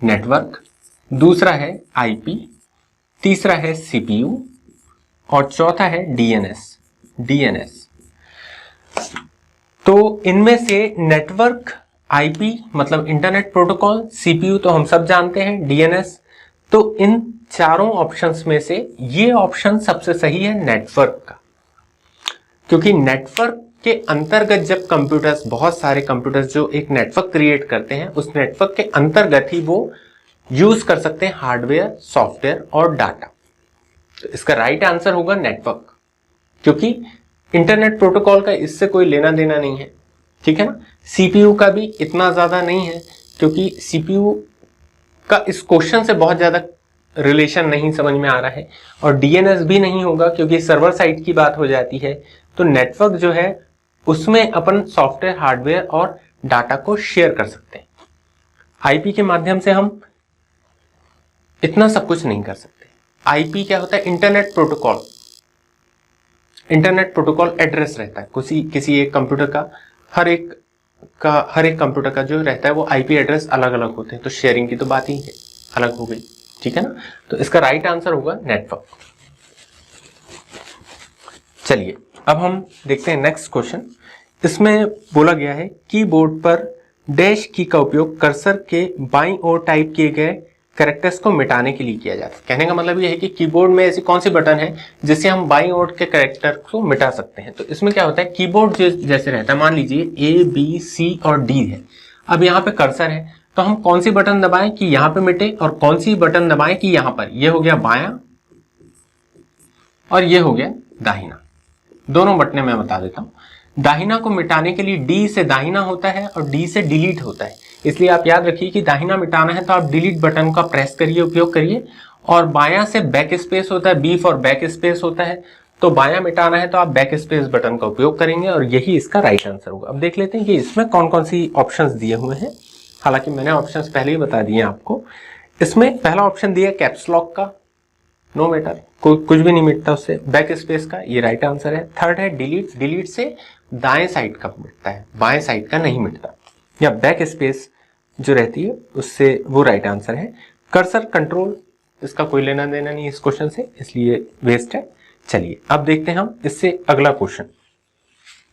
नेटवर्क, दूसरा है आईपी, तीसरा है सीपीयू और चौथा है डीएनएस। तो इनमें से नेटवर्क, आईपी मतलब इंटरनेट प्रोटोकॉल, सीपीयू तो हम सब जानते हैं, डीएनएस, तो इन चारों ऑप्शंस में से ये ऑप्शन सबसे सही है नेटवर्क का, क्योंकि नेटवर्क के अंतर्गत जब कंप्यूटर्स, बहुत सारे कंप्यूटर्स जो एक नेटवर्क क्रिएट करते हैं, उस नेटवर्क के अंतर्गत ही वो यूज कर सकते हैं हार्डवेयर, सॉफ्टवेयर और डाटा। तो इसका राइट आंसर होगा नेटवर्क, क्योंकि इंटरनेट प्रोटोकॉल का इससे कोई लेना देना नहीं है, ठीक है ना। सीपीयू का भी इतना ज्यादा नहीं है, क्योंकि सीपीयू का इस क्वेश्चन से बहुत ज्यादा रिलेशन नहीं समझ में आ रहा है, और डीएनएस भी नहीं होगा क्योंकि सर्वर साइड की बात हो जाती है। तो नेटवर्क जो है उसमें अपन सॉफ्टवेयर, हार्डवेयर और डाटा को शेयर कर सकते हैं। आईपी के माध्यम से हम इतना सब कुछ नहीं कर सकते। आईपी क्या होता है? Internet protocol. Internet protocol address रहता है किसी एक कंप्यूटर का, हर एक कंप्यूटर का जो रहता है वो आईपी एड्रेस अलग अलग होते हैं, तो शेयरिंग की तो बात ही है अलग हो गई, ठीक है ना। तो इसका राइट आंसर होगा नेटवर्क। चलिए अब हम देखते हैं नेक्स्ट क्वेश्चन। इसमें बोला गया है कीबोर्ड पर डैश की का उपयोग कर्सर के बाईं ओर टाइप किए गए कैरेक्टर्स को मिटाने के लिए किया जाता है। कहने का मतलब यह है कि कीबोर्ड में ऐसी कौन सी बटन है जिससे हम बाईं ओर के कैरेक्टर को मिटा सकते हैं। तो इसमें क्या होता है, कीबोर्ड जैसे रहता है, मान लीजिए ए बी सी और डी है। अब यहाँ पे कर्सर है, तो हम कौन सी बटन दबाएं कि यहाँ पे मिटे, और कौन सी बटन दबाएं कि यहाँ पर। ये हो गया बायां और ये हो गया दाहिना। दोनों बटने मैं बता देता हूँ। दाहिना को मिटाने के लिए डी से दाहिना होता है और डी से डिलीट होता है, इसलिए आप याद रखिए कि दाहिना मिटाना है तो आप डिलीट बटन का प्रेस करिए, उपयोग करिए। और बायां से बैक स्पेस होता है, बी फॉर बैक स्पेस होता है, तो बायां मिटाना है तो आप बैक स्पेस बटन का उपयोग करेंगे, और यही इसका राइट आंसर होगा। अब देख लेते हैं कि इसमें कौन कौन सी ऑप्शंस दिए हुए हैं। हालांकि मैंने ऑप्शंस पहले ही बता दिए आपको। इसमें पहला ऑप्शन दिया कैप्स लॉक का, नो मैटर, कुछ भी नहीं मिटता उससे। बैक स्पेस का, ये राइट आंसर है। थर्ड है डिलीट, डिलीट से दाएं साइड का मिटता है, बाएं साइड का नहीं मिटता। या बैक स्पेस जो रहती है उससे, वो राइट आंसर है। कर्सर कंट्रोल, इसका कोई लेना देना नहीं इस क्वेश्चन से, इसलिए वेस्ट है। चलिए अब देखते हैं हम इससे अगला क्वेश्चन।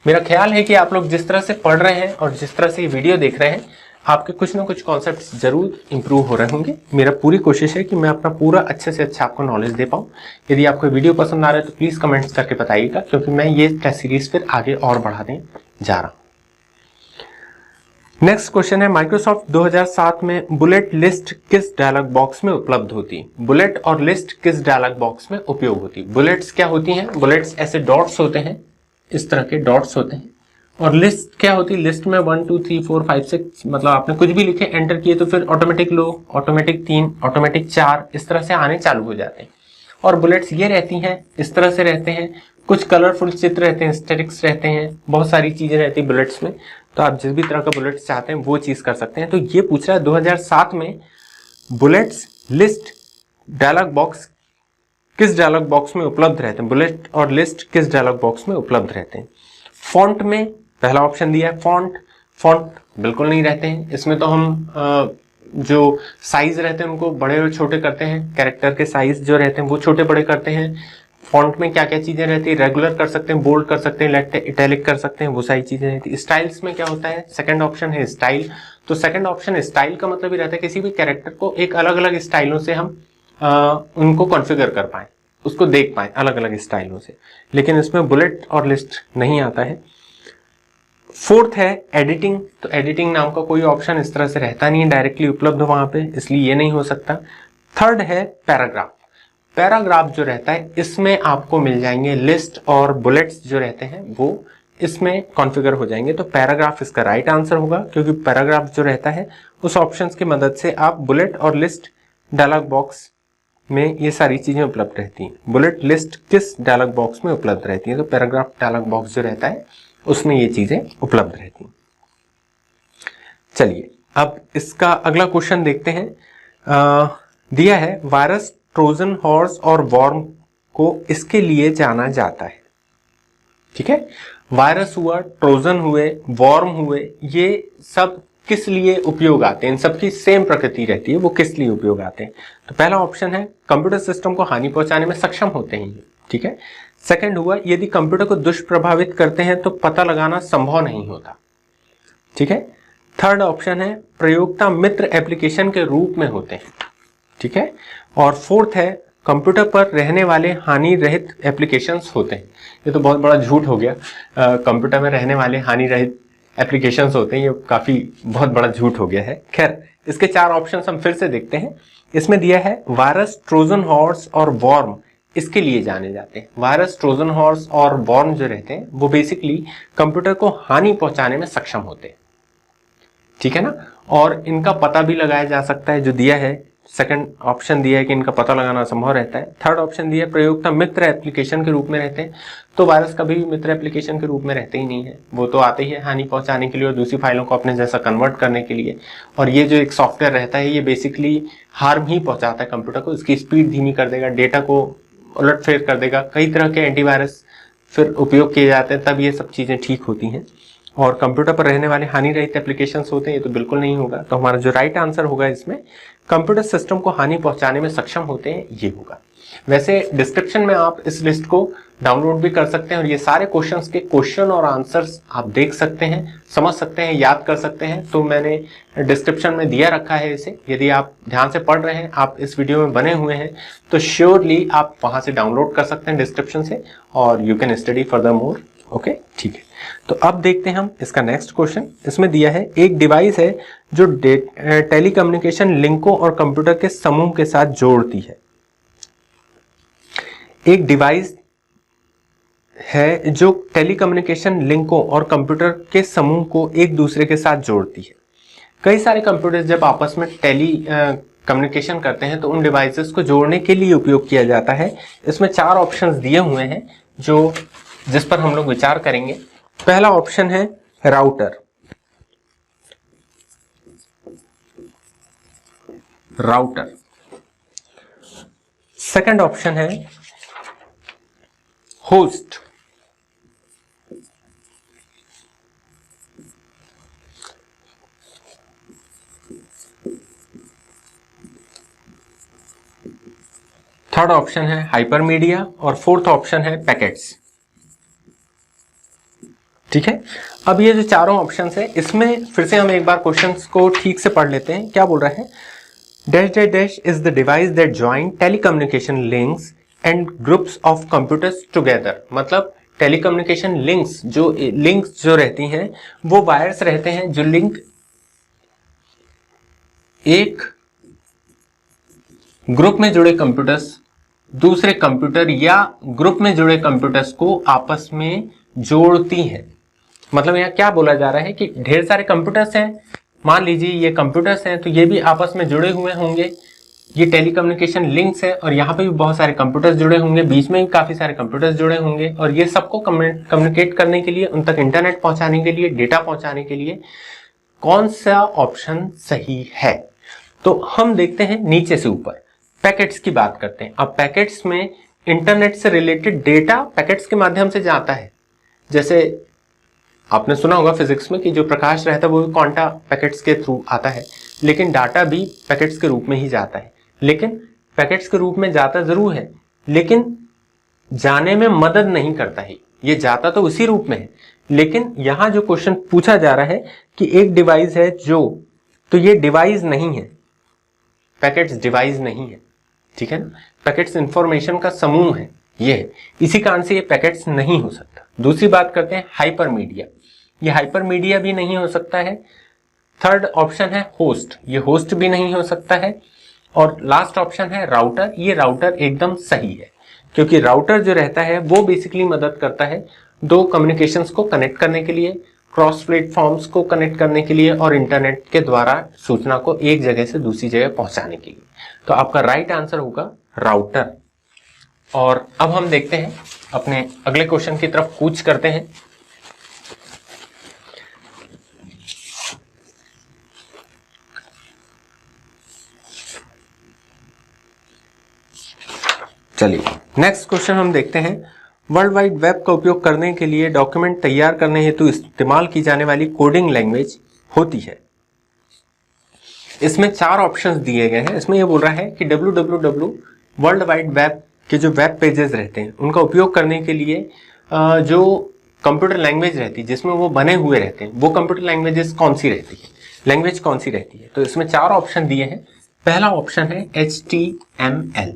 मेरा ख्याल है कि आप लोग जिस तरह से पढ़ रहे हैं और जिस तरह से ये वीडियो देख रहे हैं, आपके कुछ ना कुछ कॉन्सेप्ट्स जरूर इंप्रूव हो रहे होंगे। मेरा पूरी कोशिश है कि मैं अपना पूरा अच्छे से अच्छा आपको नॉलेज दे पाऊँ। यदि आपको वीडियो पसंद आ रहा है तो प्लीज कमेंट्स करके बताइएगा, क्योंकि मैं ये टेस्ट सीरीज फिर आगे और बढ़ाने जा रहा हूँ। नेक्स्ट क्वेश्चन है, माइक्रोसॉफ्ट 2007 में बुलेट लिस्ट किस डायलॉग बॉक्स में उपलब्ध होती है? बुलेट और लिस्ट किस डायलॉग बॉक्स में उपयोग होती है? बुलेट्स क्या होती हैं? बुलेट्स ऐसे डॉट्स होते हैं, इस तरह के डॉट्स होते हैं। और लिस्ट क्या होती है? लिस्ट में 1 2 3 4 5 6, मतलब आपने कुछ भी लिखे, एंटर किए तो फिर ऑटोमेटिक लो, ऑटोमेटिक 3, ऑटोमेटिक 4, इस तरह से आने चालू हो जाते हैं। और बुलेट्स ये रहती हैं, इस तरह से रहते हैं, कुछ कलरफुल चित्र रहते हैं, स्टैटिक्स रहते हैं, बहुत सारी चीजें रहती है बुलेट्स में। तो आप जिस भी तरह का बुलेट्स चाहते हैं वो चीज कर सकते हैं। तो ये पूछ रहा है 2007 में बुलेट्स लिस्ट डायलॉग बॉक्स किस डायलॉग बॉक्स में उपलब्ध रहते हैं? बुलेट और लिस्ट किस डायलॉग बॉक्स में उपलब्ध रहते हैं? फॉन्ट में पहला ऑप्शन दिया है फॉन्ट बिल्कुल नहीं रहते हैं। इसमें तो हम जो साइज रहते हैं उनको बड़े और छोटे करते हैं, कैरेक्टर के साइज जो रहते हैं वो छोटे बड़े करते हैं। फॉन्ट में क्या क्या चीजें रहती है? रेगुलर कर सकते हैं, बोल्ड कर सकते हैं, इटैलिक कर सकते हैं, वो सारी चीजें रहती है। स्टाइल्स में क्या होता है? सेकंड ऑप्शन है स्टाइल। तो सेकंड ऑप्शन स्टाइल का मतलब ही रहता है किसी भी कैरेक्टर को एक अलग अलग स्टाइलों से हम उनको कॉन्फ़िगर कर पाए। उसको देख पाए अलग अलग स्टाइलों से, लेकिन इसमें बुलेट और लिस्ट नहीं आता है। फोर्थ है एडिटिंग, तो एडिटिंग नाम का कोई ऑप्शन इस तरह से रहता नहीं है डायरेक्टली उपलब्ध वहां पे, इसलिए ये नहीं हो सकता। थर्ड है पैराग्राफ, पैराग्राफ जो रहता है इसमें आपको मिल जाएंगे लिस्ट और बुलेट्स जो रहते हैं वो इसमें कॉन्फ़िगर हो जाएंगे, तो पैराग्राफ इसका राइट आंसर होगा, क्योंकि पैराग्राफ जो रहता है उस ऑप्शंस की मदद से आप बुलेट और लिस्ट डायलॉग बॉक्स में ये सारी चीजें उपलब्ध रहती हैं। बुलेट लिस्ट किस डायलॉग बॉक्स में उपलब्ध रहती है, तो पैराग्राफ डायलॉग बॉक्स जो रहता है उसमें ये चीजें उपलब्ध रहती हैं। चलिए अब इसका अगला क्वेश्चन देखते हैं। दिया है वायरस, ट्रोजन हॉर्स और वॉर्म को इसके लिए जाना जाता है। ठीक है, वायरस हुआ, ट्रोजन हुए, वॉर्म हुए, ये सब किस लिए उपयोग आते हैं, इन सबकी सेम प्रकृति रहती है, वो किस लिए उपयोग आते हैं। तो पहला ऑप्शन है कंप्यूटर सिस्टम को हानि पहुंचाने में सक्षम होते हैं। ठीक है, सेकंड हुआ यदि कंप्यूटर को दुष्प्रभावित करते हैं तो पता लगाना संभव नहीं होता। ठीक है, थर्ड ऑप्शन है प्रयोक्ता मित्र एप्लीकेशन के रूप में होते हैं। ठीक है, और फोर्थ है कंप्यूटर पर रहने वाले हानि रहित एप्लीकेशंस होते हैं। ये तो बहुत बड़ा झूठ हो गया, कंप्यूटर में रहने वाले हानि रहित एप्लीकेशंस होते हैं, ये काफी बहुत बड़ा झूठ हो गया है। खैर, इसके चार ऑप्शंस हम फिर से देखते हैं। इसमें दिया है वायरस, ट्रोजन हॉर्स और वॉर्म इसके लिए जाने जाते हैं। वायरस, ट्रोजन हॉर्स और वॉर्म जो रहते हैं वो बेसिकली कंप्यूटर को हानि पहुंचाने में सक्षम होते हैं। ठीक है ना, और इनका पता भी लगाया जा सकता है, जो दिया है सेकंड ऑप्शन दिया है कि इनका पता लगाना संभव रहता है। थर्ड ऑप्शन दिया है प्रयोक्ता मित्र एप्लीकेशन के रूप में रहते हैं, तो वायरस कभी भी मित्र एप्लीकेशन के रूप में रहते ही नहीं है, वो तो आते ही है हानि पहुंचाने के लिए और दूसरी फाइलों को अपने जैसा कन्वर्ट करने के लिए। और ये जो एक सॉफ्टवेयर रहता है ये बेसिकली हार्म ही पहुंचाता है कंप्यूटर को, इसकी स्पीड धीमी कर देगा, डेटा को उलटफेर कर देगा। कई तरह के एंटीवायरस फिर उपयोग किए जाते हैं, तब ये सब चीजें ठीक होती हैं। और कंप्यूटर पर रहने वाले हानि रहित एप्लीकेशंस होते हैं, ये तो बिल्कुल नहीं होगा। तो हमारा जो राइट आंसर होगा इसमें कंप्यूटर सिस्टम को हानि पहुंचाने में सक्षम होते हैं, ये होगा। वैसे डिस्क्रिप्शन में आप इस लिस्ट को डाउनलोड भी कर सकते हैं और ये सारे क्वेश्चंस के क्वेश्चन और आंसर्स आप देख सकते हैं, समझ सकते हैं, याद कर सकते हैं। तो मैंने डिस्क्रिप्शन में दिया रखा है इसे, यदि आप ध्यान से पढ़ रहे हैं, आप इस वीडियो में बने हुए हैं, तो श्योरली आप वहां से डाउनलोड कर सकते हैं डिस्क्रिप्शन से, और you can study further more. Okay, ठीक है। तो अब देखते हैं हम इसका नेक्स्ट क्वेश्चन। इसमें दिया है एक डिवाइस है जो टेलीकम्युनिकेशन लिंकों और कंप्यूटर के समूह के साथ जोड़ती है। एक डिवाइस है जो टेलीकम्युनिकेशन लिंकों और कंप्यूटर के समूह को एक दूसरे के साथ जोड़ती है। कई सारे कंप्यूटर्स जब आपस में कम्युनिकेशन करते हैं तो उन डिवाइसेस को जोड़ने के लिए उपयोग किया जाता है। इसमें चार ऑप्शंस दिए हुए हैं जिस पर हम लोग विचार करेंगे। पहला ऑप्शन है राउटर, सेकंड ऑप्शन है होस्ट, थर्ड ऑप्शन है हाइपरमीडिया और फोर्थ ऑप्शन है पैकेट्स। ठीक है, अब ये जो चारों ऑप्शंस है इसमें फिर से हम एक बार क्वेश्चंस को ठीक से पढ़ लेते हैं। क्या बोल रहा है, dash dash dash is the device that join telecommunication links and groups of computers together. मतलब टेलीकम्युनिकेशन लिंक्स जो रहती हैं वो वायर्स रहते हैं जो लिंक एक ग्रुप में जुड़े कंप्यूटर्स दूसरे कंप्यूटर या ग्रुप में जुड़े कंप्यूटर्स को आपस में जोड़ती हैं। मतलब यहाँ क्या बोला जा रहा है कि ढेर सारे कंप्यूटर्स हैं, मान लीजिए ये कंप्यूटर्स हैं, तो ये भी आपस में जुड़े हुए होंगे, ये टेलीकम्युनिकेशन लिंक्स है, और यहाँ पे भी बहुत सारे कंप्यूटर्स जुड़े होंगे, बीच में भी काफी सारे कंप्यूटर्स जुड़े होंगे, और ये सबको कम्युनिकेट करने के लिए, उन तक इंटरनेट पहुंचाने के लिए, डेटा पहुंचाने के लिए कौन सा ऑप्शन सही है। तो हम देखते हैं नीचे से ऊपर, पैकेट्स की बात करते हैं। अब पैकेट्स में इंटरनेट से रिलेटेड डेटा पैकेट्स के माध्यम से जाता है। जैसे आपने सुना होगा फिजिक्स में कि जो प्रकाश रहता है वो भी क्वांटा पैकेट्स के थ्रू आता है, लेकिन डाटा भी पैकेट्स के रूप में ही जाता है। लेकिन पैकेट्स के रूप में जाता जरूर है, लेकिन जाने में मदद नहीं करता है। ये जाता तो उसी रूप में है, लेकिन यहां जो क्वेश्चन पूछा जा रहा है कि एक डिवाइस है तो ये डिवाइस नहीं है, पैकेट्स डिवाइस नहीं है। ठीक है ना, पैकेट्स इंफॉर्मेशन का समूह है, ये है, इसी कारण से ये पैकेट्स नहीं हो सकता। दूसरी बात करते हैं हाइपरमीडिया, ये हाइपरमीडिया भी नहीं हो सकता है। थर्ड ऑप्शन है होस्ट, ये होस्ट भी नहीं हो सकता है। और लास्ट ऑप्शन है राउटर, ये राउटर एकदम सही है, क्योंकि राउटर जो रहता है वो बेसिकली मदद करता है दो कम्युनिकेशंस को कनेक्ट करने के लिए, क्रॉस प्लेटफॉर्म्स को कनेक्ट करने के लिए और इंटरनेट के द्वारा सूचना को एक जगह से दूसरी जगह पहुंचाने के लिए। तो आपका राइट आंसर होगा राउटर। और अब हम देखते हैं अपने अगले क्वेश्चन की तरफ कूच करते हैं। चलिए नेक्स्ट क्वेश्चन हम देखते हैं। वर्ल्ड वाइड वेब का उपयोग करने के लिए डॉक्यूमेंट तैयार करने हेतु इस्तेमाल की जाने वाली कोडिंग लैंग्वेज होती है। इसमें 4 ऑप्शंस दिए गए हैं। इसमें यह बोल रहा है कि www वर्ल्ड वाइड वेब के जो वेब पेजेस रहते हैं उनका उपयोग करने के लिए जो कंप्यूटर लैंग्वेज रहती है जिसमें वो बने हुए रहते हैं वो कंप्यूटर लैंग्वेजेस कौन सी रहती है, लैंग्वेज कौन सी रहती है। तो इसमें 4 ऑप्शन दिए हैं। पहला ऑप्शन है HTML,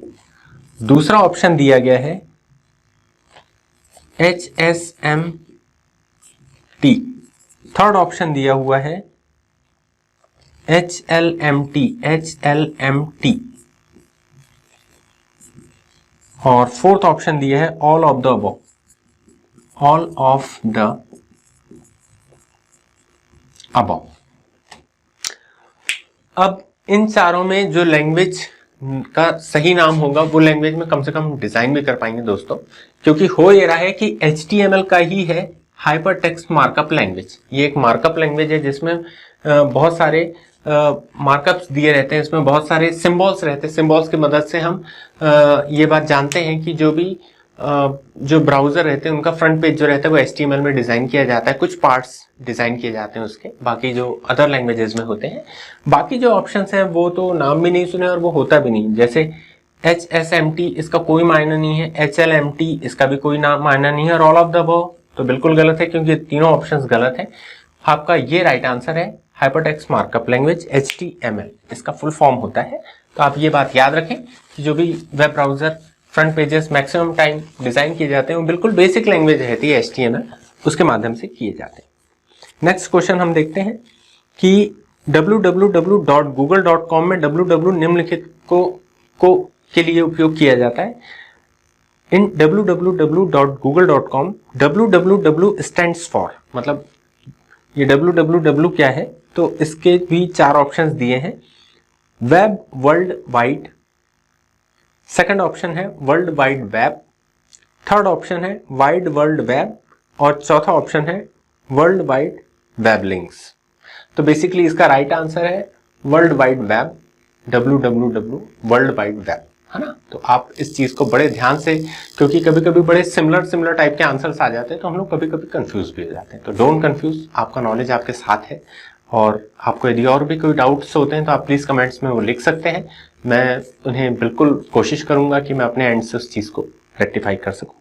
दूसरा ऑप्शन दिया गया है HSMT, थर्ड ऑप्शन दिया हुआ है HLMT, और फोर्थ ऑप्शन दिया है all of the above, all of the above. अब इन चारों में जो लैंग्वेज का सही नाम होगा वो लैंग्वेज में कम से कम डिजाइन भी कर पाएंगे दोस्तों, क्योंकि हो ये रहा है कि HTML का ही है हाइपर टेक्स्ट मार्कअप लैंग्वेज। ये एक मार्कअप लैंग्वेज है जिसमें बहुत सारे मार्कअप्स दिए रहते हैं, इसमें बहुत सारे सिंबल्स रहते हैं। सिंबल्स की मदद से हम ये बात जानते हैं कि जो ब्राउजर रहते हैं उनका फ्रंट पेज जो रहता है वो HTML में डिजाइन किया जाता है, कुछ पार्ट्स डिजाइन किए जाते हैं उसके, बाकी जो अदर लैंग्वेजेस में होते हैं। बाकी जो ऑप्शंस हैं वो तो नाम भी नहीं सुने और वो होता भी नहीं, जैसे HSMT इसका कोई मायना नहीं है, HLMT इसका भी कोई मायना नहीं है, और ऑल ऑफ द अबव तो बिल्कुल गलत है क्योंकि तीनों ऑप्शंस गलत है। आपका ये राइट आंसर है हाइपरटेक्स्ट मार्कअप लैंग्वेज HTML, इसका फुल फॉर्म होता है। तो आप ये बात याद रखें कि जो भी web browser front pages maximum time design किए जाते हैं वो बिल्कुल बेसिक लैंग्वेज रहती है HTML, उसके माध्यम से किए जाते हैं। नेक्स्ट क्वेश्चन हम देखते हैं कि www.google.com में www निम्नलिखित को के लिए उपयोग किया जाता है। इन www.google.com www स्टैंड्स फॉर, मतलब ये www क्या है, तो इसके भी 4 ऑप्शंस दिए हैं। Web world wide, second option है world wide web, third option है वाइड वर्ल्ड वेब, और चौथा ऑप्शन है वर्ल्ड वाइड वेब लिंक्स। तो बेसिकली इसका राइट आंसर है world wide web, www world wide web, है ना। तो आप इस चीज को बड़े ध्यान से, क्योंकि कभी कभी बड़े सिमिलर टाइप के आंसर्स आ जाते हैं तो हम लोग कभी कभी कंफ्यूज भी हो जाते हैं। तो डोंट कंफ्यूज, आपका नॉलेज आपके साथ है, और आपको यदि और भी कोई डाउट्स होते हैं तो आप प्लीज कमेंट्स में वो लिख सकते हैं। मैं उन्हें बिल्कुल कोशिश करूंगा कि मैं अपने एंड से उस चीज को रेक्टिफाई कर सकूं।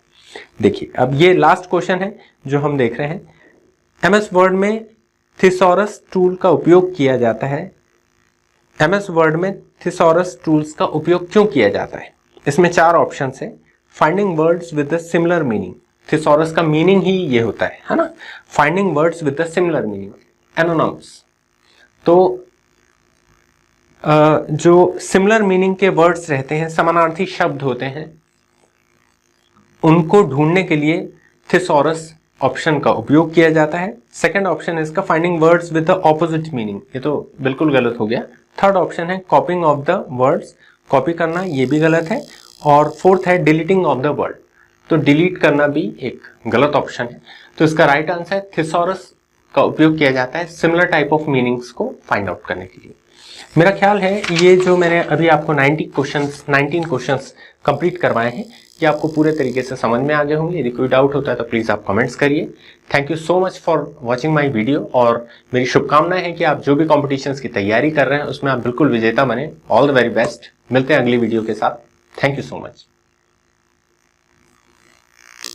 देखिए अब ये लास्ट क्वेश्चन है जो हम देख रहे हैं। MS वर्ड में थिसॉरस टूल का उपयोग किया जाता है। MS वर्ड में थिसॉरस टूल्स का उपयोग क्यों किया जाता है? इसमें 4 ऑप्शन है। Finding words with the similar meaning, thesaurus का मीनिंग ही ये होता है ना। Finding words with the similar meaning, anonymous, तो जो सिमिलर मीनिंग के वर्ड्स रहते हैं, समानार्थी शब्द होते हैं, उनको ढूंढने के लिए थिसॉरस ऑप्शन का उपयोग किया जाता है। सेकंड ऑप्शन है इसका finding words with the opposite meaning, ये तो बिल्कुल गलत हो गया। थर्ड ऑप्शन है कॉपिंग ऑफ द वर्ड्स, कॉपी करना, ये भी गलत है। और फोर्थ है डिलीटिंग ऑफ द वर्ड, तो डिलीट करना भी एक गलत ऑप्शन है। तो इसका राइट आंसर है थिसॉरस का उपयोग किया जाता है सिमिलर टाइप ऑफ मीनिंग्स को फाइंड आउट करने के लिए। मेरा ख्याल है ये जो मैंने अभी आपको 19 क्वेश्चंस कंप्लीट करवाए हैं ये आपको पूरे तरीके से समझ में आ गए होंगे। यदि कोई डाउट होता है तो प्लीज आप कमेंट्स करिए। Thank you so much for watching my video, और मेरी शुभकामनाएं हैं कि आप जो भी कॉम्पिटिशन्स की तैयारी कर रहे हैं उसमें आप बिल्कुल विजेता बने। All the very best. मिलते हैं अगली वीडियो के साथ। Thank you so much.